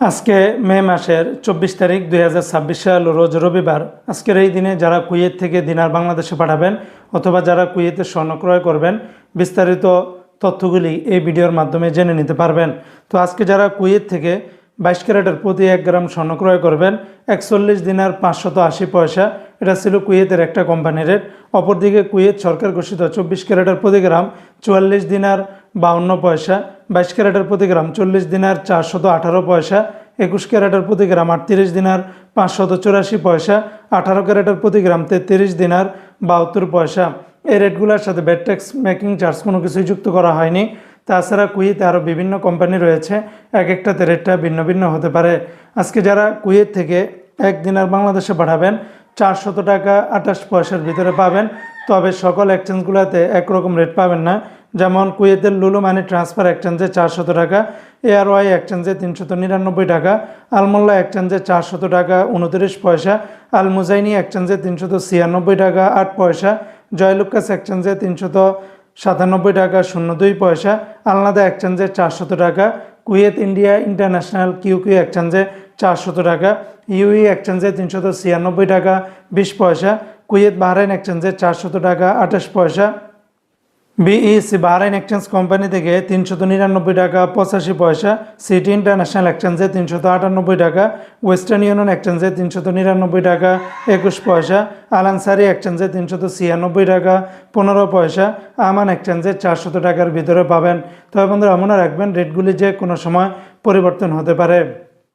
আজকে মে মাসের 24 তারিখ 2026 সাল রোজ রবিবার। আজকের এই দিনে যারা কুয়েত থেকে দিনার বাংলাদেশে পাঠাবেন অথবা যারা কুয়েতে স্বর্ণ ক্রয় করবেন বিস্তারিত তথ্যগুলি এই ভিডিওর মাধ্যমে জেনে নিতে পারবেন। তো আজকে যারা কুয়েত থেকে 22 ক্যারেটের প্রতি 1 গ্রাম স্বর্ণ ক্রয় করবেন 41 দিনার 580 পয়সা, এটা ছিল কুয়েতের একটা কোম্পানির রেট। অপরদিকে কুয়েত সরকার ঘোষিত 24 ক্যারেটের প্রতি গ্রাম 44 দিনার 52 পয়সা, 22 ক্যারেটের প্রতি গ্রাম 40 দিনার 418 পয়সা, 21 ক্যারেটের প্রতি গ্রাম 38 দিনার 584 পয়সা, 18 ক্যারেটের প্রতি গ্রাম 33 দিনার 72 পয়সা। এই রেটগুলোর সাথে ভ্যাট ট্যাক্স মেকিং চার্জ কোনো কিছুই যুক্ত করা হয়নি। তাছাড়া কুয়েতে আরও বিভিন্ন কোম্পানি রয়েছে, এক একটাতে রেটটা ভিন্ন ভিন্ন হতে পারে। আজকে যারা কুয়েত থেকে 1 দিনার বাংলাদেশে পাঠাবেন 400 টাকা 28 পয়সার ভিতরে পাবেন। তবে সকল এক্সচেঞ্জগুলোতে একরকম রেট পাবেন না। যেমন কুয়েতের লুলু মানি ট্রান্সফার এক্সচেঞ্জে 400 টাকা, এআরওয়াই এক্সচেঞ্জে 399 টাকা, আলমোল্লা এক্সচেঞ্জে 400 টাকা 29 পয়সা, আল মুজাইনি এক্সচেঞ্জে 396 টাকা 8 পয়সা, জয়লুকাস এক্সচেঞ্জে 397 টাকা 02 পয়সা, আলনাদা এক্সচেঞ্জে 400 টাকা, কুয়েত ইন্ডিয়া ইন্টারন্যাশনাল কিউকিউ এক্সচেঞ্জে 400 টাকা, ইউই এক্সচেঞ্জে 396 টাকা 20 পয়সা, কুয়েত বাহরাইন এক্সচেঞ্জে 400 টাকা 28 পয়সা, বিইসি বাহরাইন এক্সচেঞ্জ কোম্পানি থেকে 399 টাকা 85 পয়সা, সিটি ইন্টারন্যাশনাল এক্সচেঞ্জে 398 টাকা, ওয়েস্টার্ন ইউনিয়ন এক্সচেঞ্জে 399 টাকা 21 পয়সা, আল আনসারি এক্সচেঞ্জে 396 টাকা 15 পয়সা, আমান এক্সচেঞ্জে 400 টাকার ভিতরে পাবেন। তবে বন্ধুরা মনে রাখবেন রেটগুলি যে কোনো সময় পরিবর্তন হতে পারে।